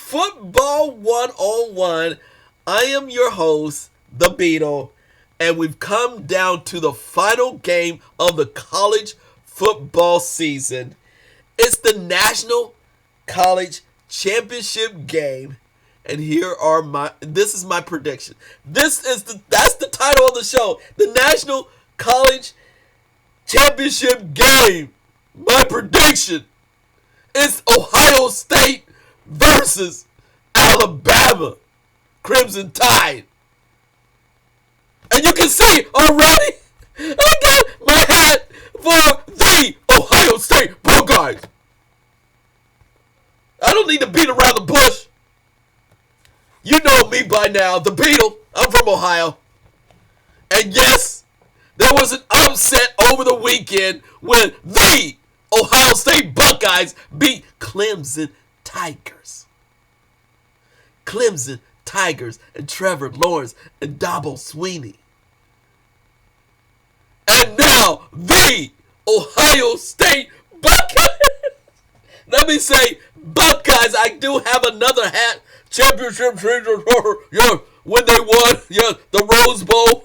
Football 101. I am your host, The Beetle, and we've come down to the final game of the college football season. It's the National College Championship game, and this is my prediction. That's the title of the show, the National College Championship game. My prediction is Ohio State versus Alabama Crimson Tide. And you can see already, I got my hat for the Ohio State Buckeyes. I don't need to beat around the bush. You know me by now, the Beetle. I'm from Ohio. And yes, there was an upset over the weekend when the Ohio State Buckeyes beat Clemson Tigers. Clemson Tigers and Trevor Lawrence and Dabo Swinney. And now the Ohio State Buckeyes. Let me say, Buckeyes, I do have another hat. Championship, yeah, when they won, yeah, the Rose Bowl.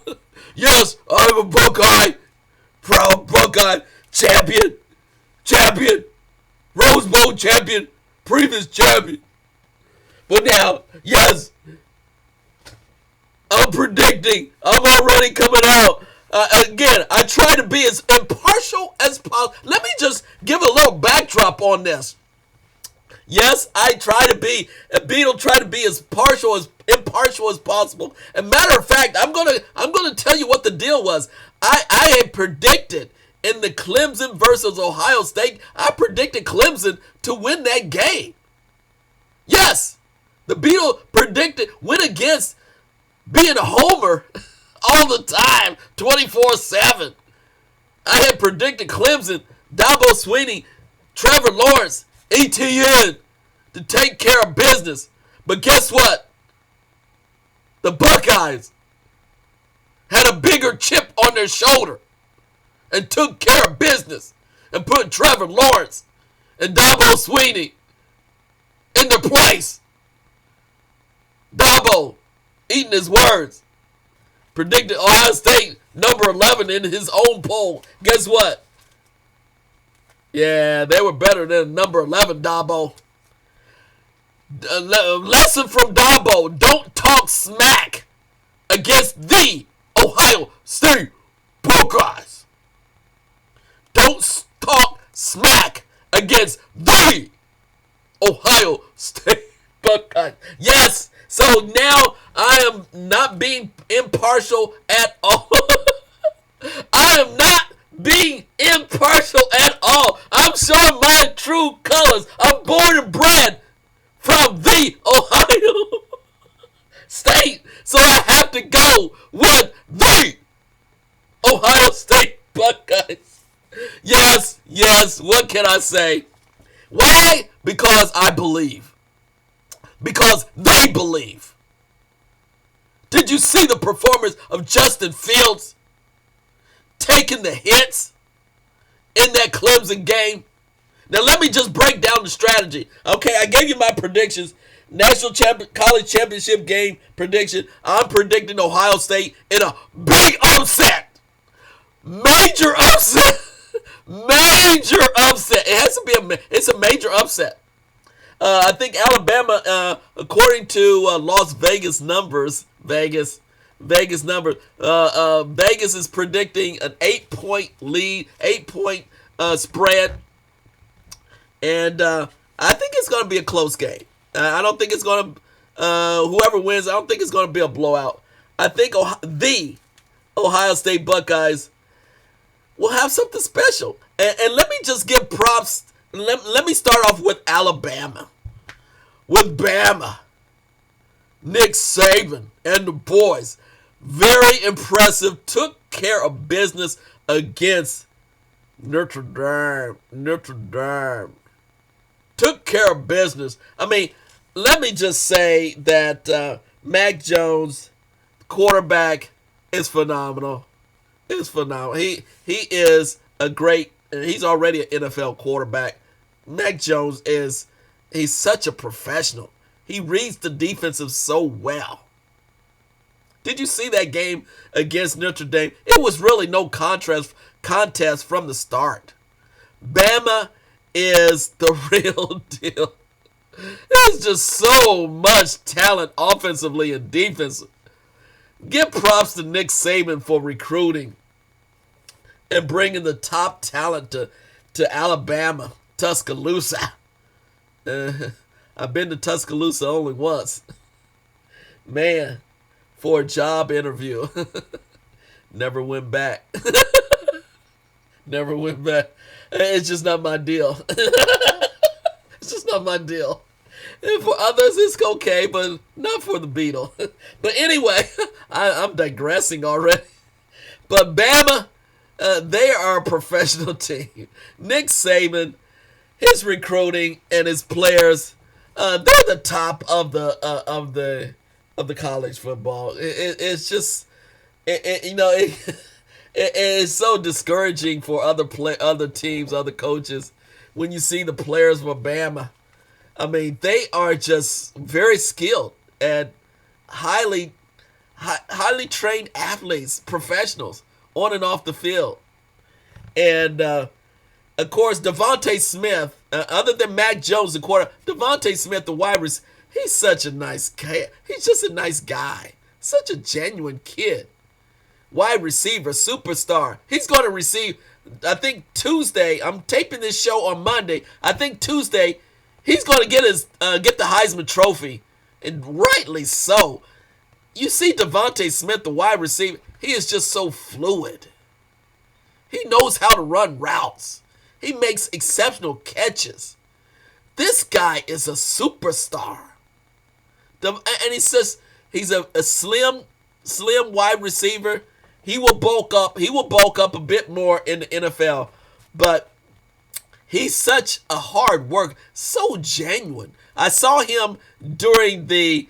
Yes, I'm a Buckeye. Proud Buckeye. Champion. Rose Bowl champion. Previous champion. But now, yes, I'm predicting. I'm already coming out. Again, I try to be as impartial as possible. Let me just give a little backdrop on this. Yes, Beetle try to be as impartial as possible. And matter of fact, I'm gonna tell you what the deal was. I had predicted in the Clemson versus Ohio State, I predicted Clemson to win that game. Yes, the Beetle predicted went against being a homer all the time, 24/7. I had predicted Clemson, Dabo Swinney, Trevor Lawrence, ETN to take care of business. But guess what? The Buckeyes had a bigger chip on their shoulder and took care of business and put Trevor Lawrence and Dabo Swinney in their place. Dabo, eating his words, predicted Ohio State number 11 in his own poll. Guess what? Yeah, they were better than number 11, Dabo. Lesson from Dabo: don't talk smack against the Ohio State Buckeyes. Don't talk smack against the Ohio State Buckeyes. Yes, so now I am not being impartial at all. I am not being impartial at all. I'm showing my true colors. I'm born and bred from the Ohio State. So I have to go with the Ohio State Buckeyes. Yes, what can I say? Why? Because I believe. Because they believe. Did you see the performance of Justin Fields taking the hits in that Clemson game? Now let me just break down the strategy. Okay, I gave you my predictions. College Championship game prediction. I'm predicting Ohio State in a big upset. Major upset. Major upset. It has to be it's a major upset. I think Alabama, according to Las Vegas numbers, Vegas numbers, Vegas is predicting an 8-point lead, 8-point spread. And I think it's going to be a close game. I don't think it's going to, whoever wins, I don't think it's going to be a blowout. I think the Ohio State Buckeyes will have something special. And let me just give props. Let me start off with Alabama. With Bama. Nick Saban and the boys. Very impressive. Took care of business against Notre Dame. Took care of business. I mean, let me just say that Mac Jones, quarterback, is phenomenal. Is phenomenal. He is a great. He's already an NFL quarterback. Mac Jones he's such a professional. He reads the defensive so well. Did you see that game against Notre Dame? It was really no contest from the start. Bama is the real deal. There's just so much talent offensively and defensively. Give props to Nick Saban for recruiting and bringing the top talent to Alabama, Tuscaloosa. I've been to Tuscaloosa only once. Man, for a job interview. Never went back. Never went back. It's just not my deal. It's just not my deal. And for others, it's okay, but not for the Beetle. But anyway, I'm digressing already. But Bama, they are a professional team. Nick Saban, his recruiting and his players, they're the top of the college football. It's just, it is so discouraging for other teams, other coaches, when you see the players of Bama. I mean, they are just very skilled and highly trained athletes, professionals on and off the field. And of course, Devontae Smith, other than Mac Jones, the quarter, Devontae Smith, the wide receiver, he's such a nice guy. He's just a nice guy, such a genuine kid. Wide receiver, superstar. He's going to receive, I think Tuesday. I'm taping this show on Monday. I think Tuesday he's going to get the Heisman Trophy, and rightly so. You see Devontae Smith, the wide receiver, he is just so fluid. He knows how to run routes. He makes exceptional catches. This guy is a superstar. And he's a slim wide receiver. He will bulk up. He will bulk up a bit more in the NFL, but he's such a hard worker, so genuine. I saw him during the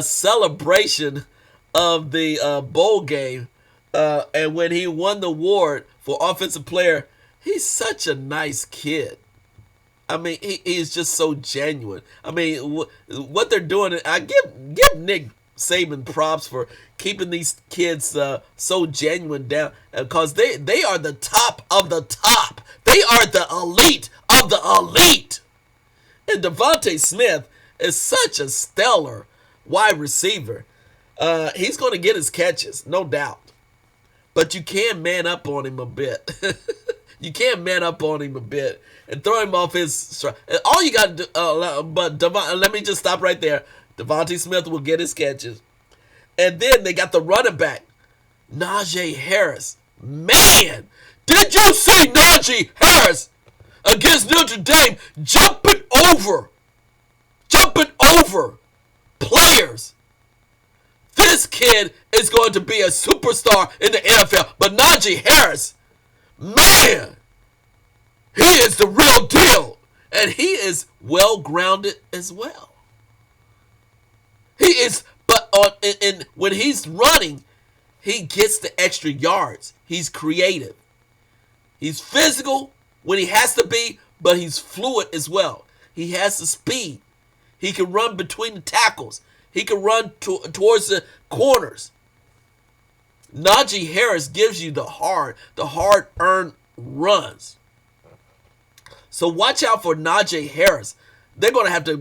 celebration of the bowl game, and when he won the award for offensive player, he's such a nice kid. I mean, he's just so genuine. I mean, what they're doing, I give Nick Saban props for keeping these kids so genuine down, because they are the top of the top. They are the elite of the elite. And Devontae Smith is such a stellar wide receiver. He's going to get his catches, no doubt. But you can man up on him a bit. You can man up on him a bit and throw him off his stride. All you got to do, let me just stop right there. Devontae Smith will get his catches. And then they got the running back, Najee Harris. Man, did you see Najee Harris against Notre Dame jumping over players? This kid is going to be a superstar in the NFL. But Najee Harris, man, he is the real deal. And he is well-grounded as well. He is, but when he's running, he gets the extra yards. He's creative. He's physical when he has to be, but he's fluid as well. He has the speed. He can run between the tackles. He can run towards the corners. Najee Harris gives you the hard-earned runs. So watch out for Najee Harris. They're going to have to,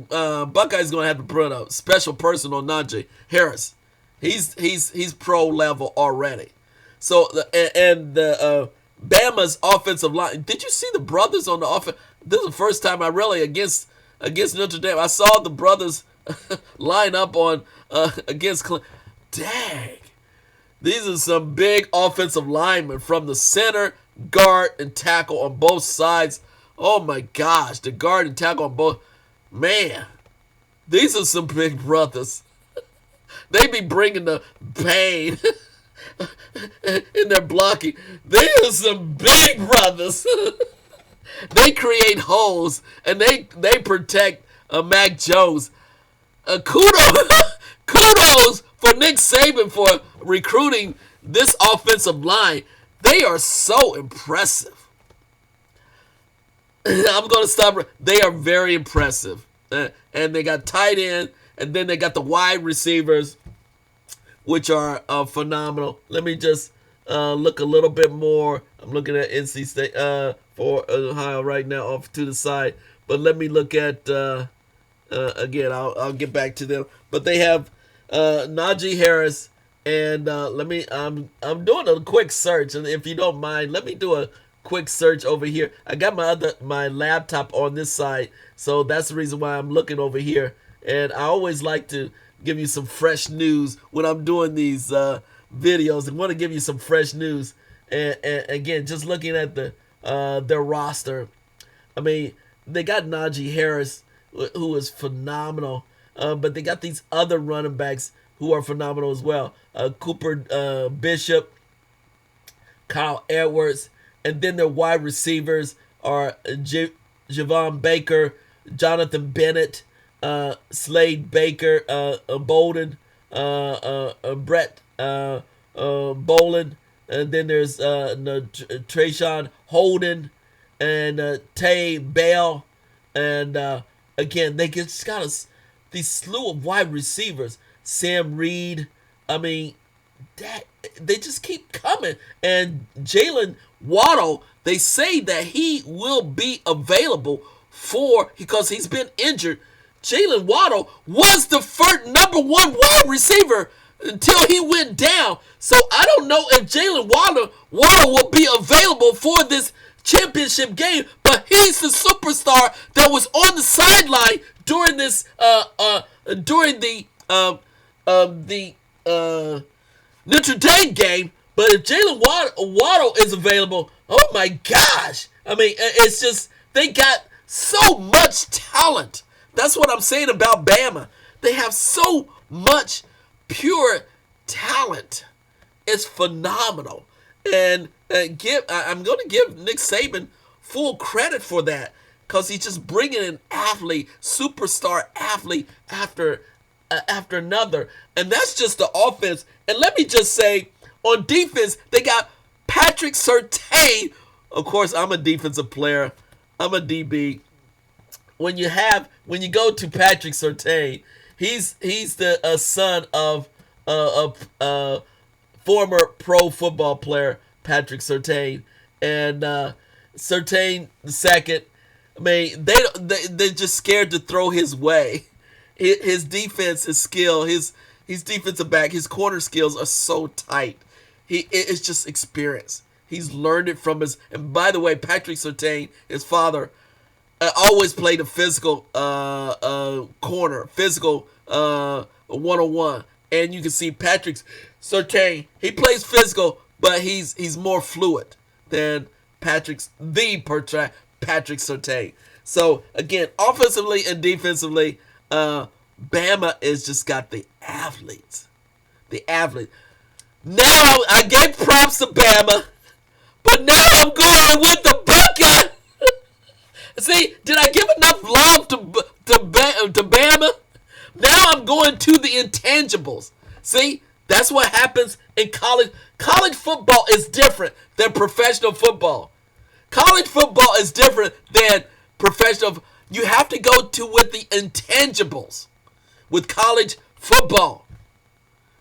Buckeyes going to have to put a special person on Najee Harris. He's pro level already. So, and the Bama's offensive line. Did you see the brothers on the offense? This is the first time I really, against Notre Dame, I saw the brothers line up on against Dang. These are some big offensive linemen from the center, guard, and tackle on both sides. Oh my gosh, the guard and tackle on both. Man, these are some big brothers. They be bringing the pain in their blocking. They are some big brothers. They create holes, and they protect Mac Jones. Kudos for Nick Saban for recruiting this offensive line. They are so impressive. I'm going to stop. They are very impressive. And they got tight end, And then they got the wide receivers, which are phenomenal. Let me just look a little bit more. I'm looking at NC State for Ohio right now off to the side. But let me look at, again, I'll get back to them. But they have Najee Harris. And I'm doing a quick search. And if you don't mind, let me do a quick search over here. I got my laptop on this side. So that's the reason why I'm looking over here. And I always like to give you some fresh news when I'm doing these videos. I want to give you some fresh news. And again, just looking at their roster, I mean, they got Najee Harris, who is phenomenal, but they got these other running backs who are phenomenal as well. Cooper Bishop, Kyle Edwards, and then their wide receivers are Javon Baker, Jonathan Bennett, Slade Baker, Bolden, Brett Bolin, and then there's Trayshawn Holden and Tay Bell, and again they just got these slew of wide receivers. Sam Reed, I mean, they just keep coming, and Jalen Waddle, they say that he will be available because he's been injured. Jalen Waddle was the first number one wide receiver until he went down. So I don't know if Jalen Waddle will be available for this championship game, but he's the superstar that was on the sideline during this Notre Dame game. But if Jalen Waddle is available, oh my gosh! I mean, it's just they got so much talent. That's what I'm saying about Bama. They have so much pure talent. It's phenomenal. And I'm going to give Nick Saban full credit for that, because he's just bringing an athlete, superstar athlete after another. And that's just the offense. And let me just say, on defense, they got Patrick Surtain. Of course, I'm a defensive player. I'm a DB. When you go to Patrick Surtain, he's the son of a former pro football player, Patrick Surtain, and Surtain the second. I mean, they're just scared to throw his way. His defense, his skill, his defensive back, his corner skills are so tight. It's just experience. He's learned it from his. And by the way, Patrick Surtain, his father, always played a physical corner, physical 101. And you can see Patrick Surtain, he plays physical, but he's more fluid than Patrick Surtain. So again, offensively and defensively, Bama is just got the athletes. Now I gave props to Bama, but now I'm going with the Buckeyes. See, did I give enough love to Bama? Now I'm going to the intangibles. See, that's what happens in college. College football is different than professional football. College football is different than professional. You have to go with the intangibles with college football.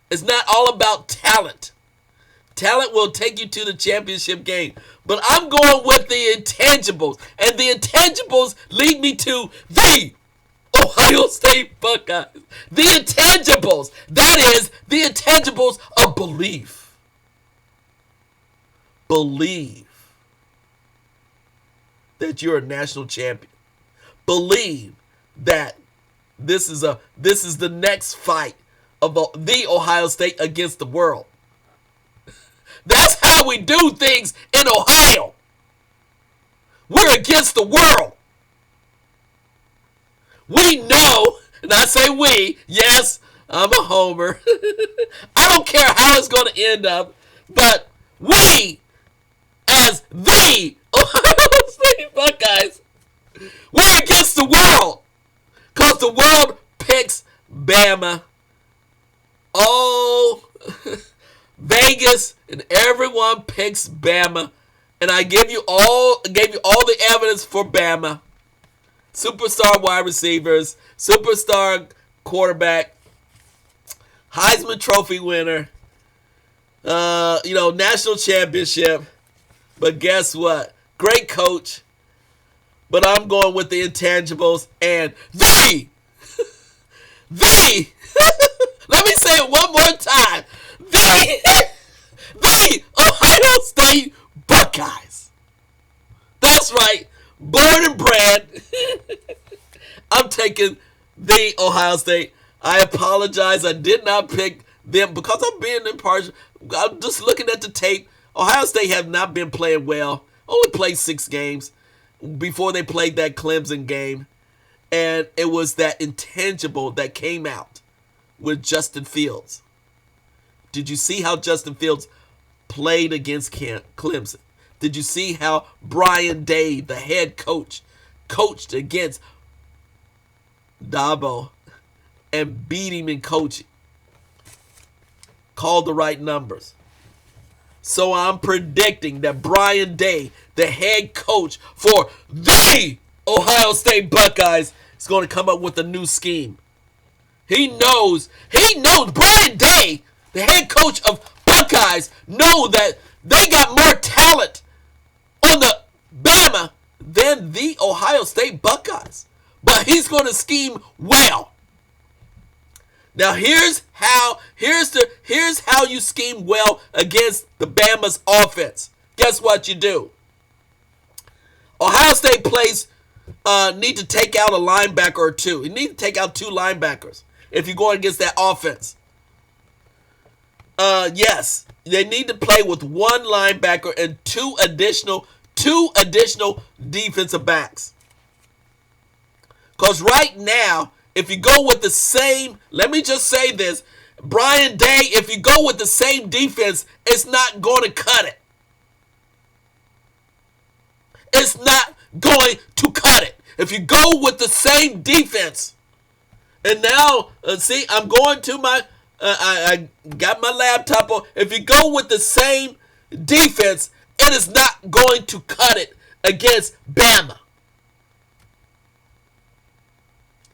It's not all about talent. Talent will take you to the championship game. But I'm going with the intangibles. And the intangibles lead me to the Ohio State Buckeyes. The intangibles. That is the intangibles of belief. Believe that you're a national champion. Believe that this is the next fight of the Ohio State against the world. That's how we do things in Ohio. We're against the world. We know, and I say we, yes, I'm a homer. I don't care how it's going to end up, but we, as the Ohio State Buckeyes, we're against the world. Because the world picks Bama. Oh, Vegas and everyone picks Bama. And I gave you all the evidence for Bama. Superstar wide receivers, superstar quarterback, Heisman Trophy winner, national championship. But guess what? Great coach. But I'm going with the intangibles and let me say it one more time. The Ohio State Buckeyes. That's right. Born and bred. I'm taking the Ohio State. I apologize. I did not pick them because I'm being impartial. I'm just looking at the tape. Ohio State have not been playing well. Only played 6 games before they played that Clemson game. And it was that intangible that came out with Justin Fields. Did you see how Justin Fields played against Clemson? Did you see how Brian Day, the head coach, coached against Dabo and beat him in coaching? Called the right numbers. So I'm predicting that Brian Day, the head coach for the Ohio State Buckeyes, is going to come up with a new scheme. He knows Brian Day, the head coach of Buckeyes, know that they got more talent on the Bama than the Ohio State Buckeyes. But he's going to scheme well. Now here's how you scheme well against the Bama's offense. Guess what you do? Ohio State plays need to take out a linebacker or two. You need to take out 2 linebackers if you're going against that offense. Yes, they need to play with 1 linebacker and 2 additional defensive backs. Because right now, if you go with the same, let me just say this, Brian Day, if you go with the same defense, it's not going to cut it. It's not going to cut it. If you go with the same defense, and now, see, I'm going to my, I got my laptop on. If you go with the same defense, it is not going to cut it against Bama.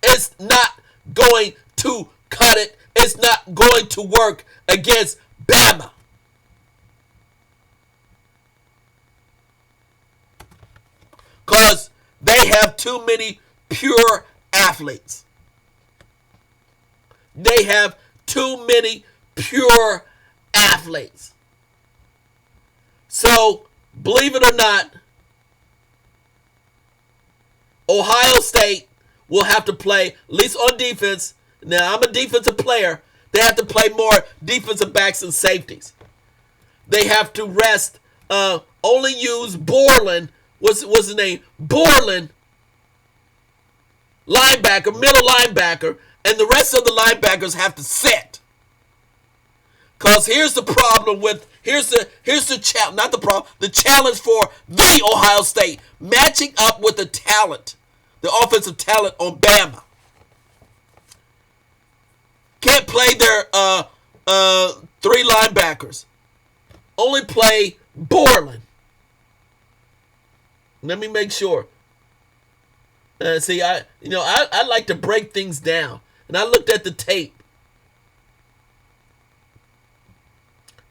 It's not going to cut it. It's not going to work against Bama. Because they have too many pure athletes. They have too many pure athletes. So, believe it or not, Ohio State will have to play, at least on defense. Now, I'm a defensive player. They have to play more defensive backs and safeties. They have to rest, only use Borland. What's his name? Borland, linebacker, middle linebacker, and the rest of the linebackers have to sit. Because here's the problem with, here's the challenge, not the problem, the challenge for the Ohio State, matching up with the talent, the offensive talent on Bama. Can't play their 3 linebackers. Only play Borland. Let me make sure. See, I like to break things down, and I looked at the tape.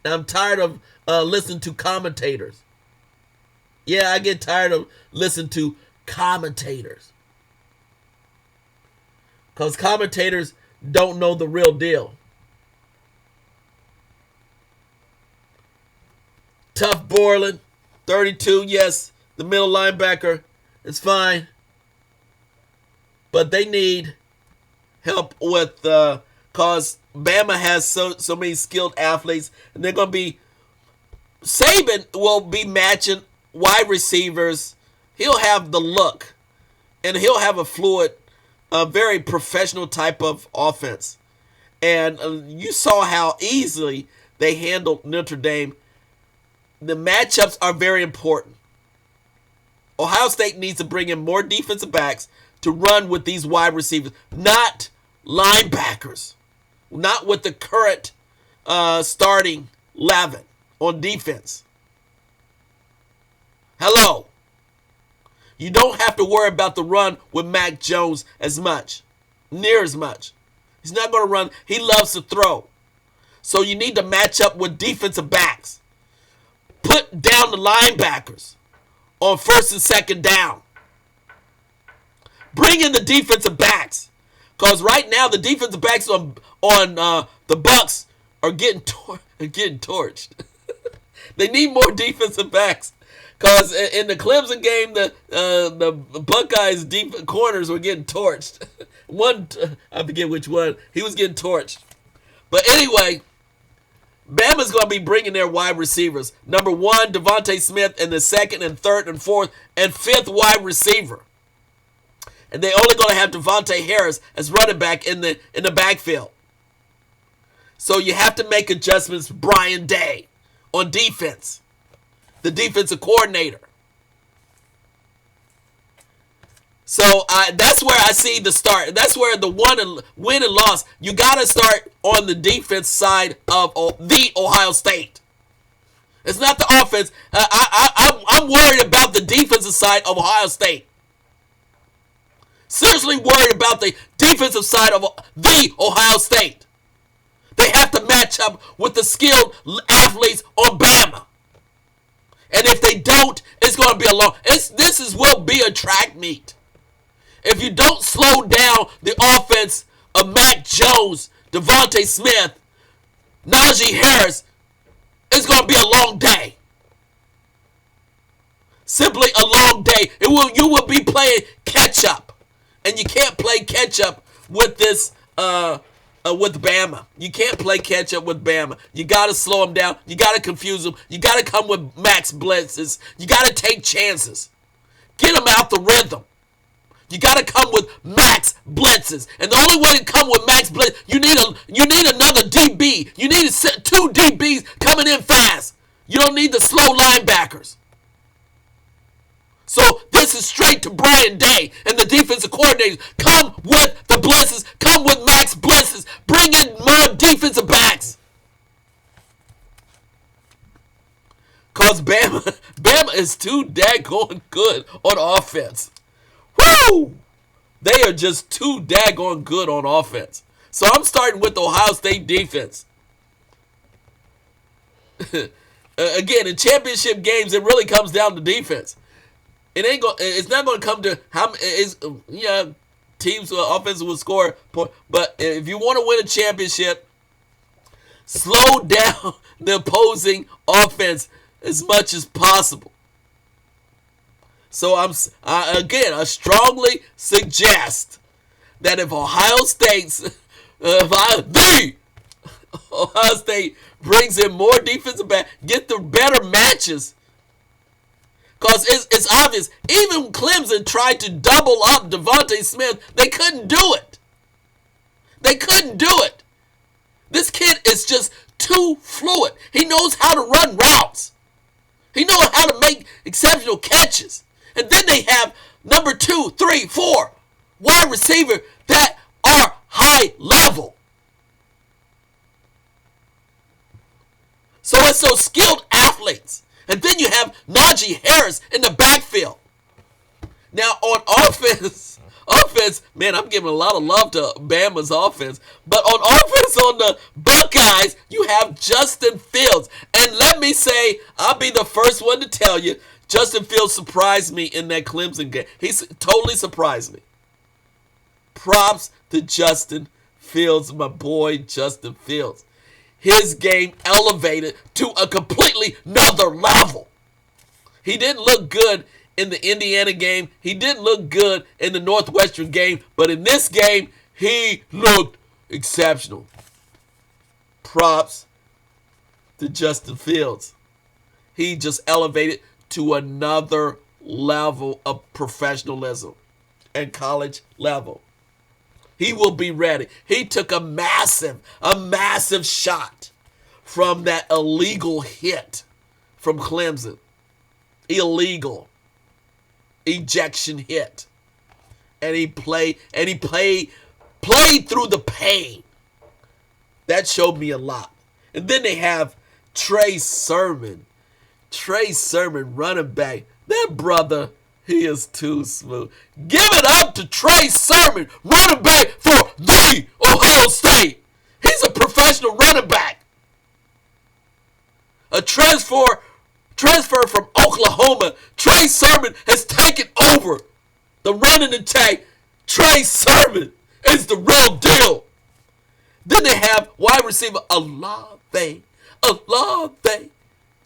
And I'm tired of listening to commentators. Yeah, I get tired of listening to commentators. Because commentators don't know the real deal. Tough Borland, 32, yes, the middle linebacker is fine. But they need help with, because Bama has so many skilled athletes, and they're going to be, Saban will be matching wide receivers. He'll have the look, and he'll have a fluid, a very professional type of offense. And you saw how easily they handled Notre Dame. The matchups are very important. Ohio State needs to bring in more defensive backs to run with these wide receivers, not linebackers, not with the current starting 11 on defense. Hello. You don't have to worry about the run with Mac Jones as much, near as much. He's not going to run. He loves to throw. So you need to match up with defensive backs. Put down the linebackers on first and second down. Bring in the defensive backs. Because right now the defensive backs on the Bucks are getting torched. They need more defensive backs. Because in the Clemson game, the Buckeyes deep corners were getting torched. I forget which one. He was getting torched. But anyway, Bama's going to be bringing their wide receivers. Number 1, Devontae Smith, and the second and third and fourth and fifth wide receiver. And they're only going to have Devontae Harris as running back in the backfield. So you have to make adjustments. Brian Day on defense, the defensive coordinator. So that's where I see the start. That's where the win and loss. You got to start on the defense side of the Ohio State. It's not the offense. I'm worried about the defensive side of Ohio State. Seriously worried about the defensive side of the Ohio State. They have to match up with the skilled athletes on Bama. And if they don't, it's going to be a long... will be a track meet. If you don't slow down the offense of Mac Jones, Devontae Smith, Najee Harris, it's going to be a long day. Simply a long day. You will be playing catch up. And you can't play catch up with this with Bama. You can't play catch up with Bama. You got to slow them down. You got to confuse them. You got to come with max blitzes. You got to take chances. Get them out the rhythm. You got to come with max blitzes. And the only way to come with max blitz, you need another DB. You need 2 DBs coming in fast. You don't need the slow linebackers. So this is straight to Brian Day and the defensive coordinators. Come with the blitzes. Come with max blitzes. Bring in more defensive backs. Because Bama is too daggone good on offense. Woo! They are just too daggone good on offense. So I'm starting with the Ohio State defense. Again, in championship games, it really comes down to defense. It's not going to come to how teams offense will score point. But if you want to win a championship, slow down the opposing offense as much as possible. So I strongly suggest that if Ohio State brings in more defensive back, get the better matches. Because it's obvious, even Clemson tried to double up Devontae Smith. They couldn't do it. This kid is just too fluid. He knows how to run routes. He knows how to make exceptional catches. And then they have number 2, 3, 4 wide receiver that are high level. So it's those skilled athletes. And then you have Najee Harris in the backfield. Now on offense, man, I'm giving a lot of love to Bama's offense. But on offense on the Buckeyes, you have Justin Fields. And let me say, I'll be the first one to tell you, Justin Fields surprised me in that Clemson game. He's totally surprised me. Props to Justin Fields, my boy Justin Fields. His game elevated to a completely another level. He didn't look good in the Indiana game. He didn't look good in the Northwestern game. But in this game, he looked exceptional. Props to Justin Fields. He just elevated to another level of professionalism and college level. He will be ready. He took a massive shot from that illegal hit from Clemson. Illegal ejection hit. And he played through the pain. That showed me a lot. And then they have Trey Sermon. Trey Sermon, running back. That brother, He is too smooth. Give it up to Trey Sermon, running back for the Ohio State. He's a professional running back. A transfer from Oklahoma. Trey Sermon has taken over the running attack. Trey Sermon is the real deal. Then they have wide receiver Olave.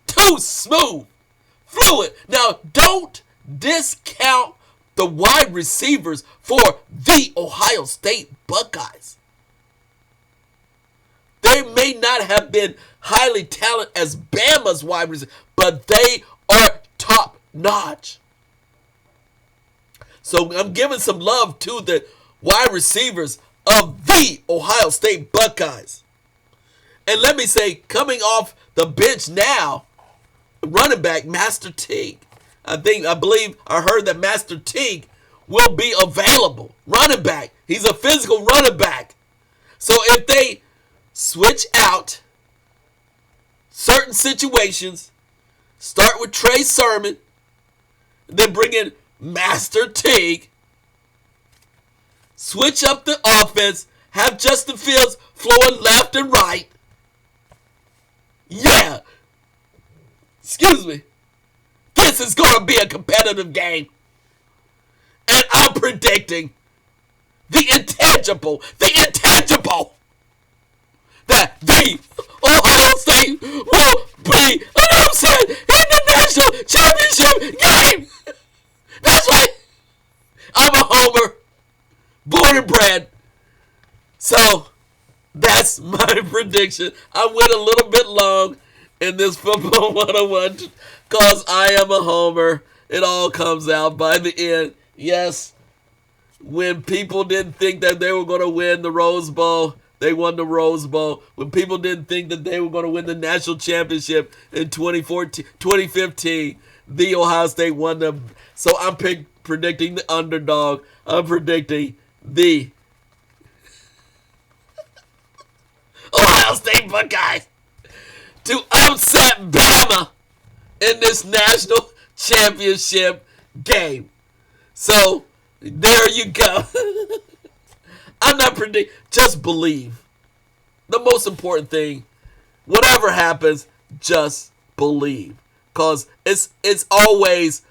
Too smooth. Fluid. Now, don't discount the wide receivers for the Ohio State Buckeyes. They may not have been highly talented as Bama's wide receivers, but they are top notch. So I'm giving some love to the wide receivers of the Ohio State Buckeyes. And let me say, coming off the bench now, running back Master Teague. I believe I heard that Master Teague will be available. Running back. He's a physical running back. So if they switch out certain situations, start with Trey Sermon, then bring in Master Teague, switch up the offense, have Justin Fields flowing left and right. Yeah. Excuse me. This is going to be a competitive game. And I'm predicting the intangible, that the Ohio State will be an upset in the national championship game. That's right. I'm a homer, born and bred. So that's my prediction. I went a little bit long in this Football 101 because I am a homer. It all comes out by the end. Yes, when people didn't think that they were going to win the Rose Bowl, they won the Rose Bowl. When people didn't think that they were going to win the national championship in 2015, the Ohio State won them. So I'm predicting the underdog. I'm predicting the Ohio State Buckeyes to upset Bama in this national championship game. So there you go. I'm not predicting. Just believe. The most important thing, whatever happens, just believe. Cause it's always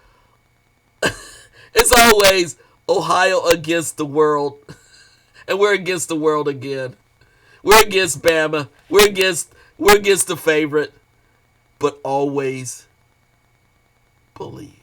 Ohio against the world, and we're against the world again. We're against Bama. We're against the favorite, but always believe.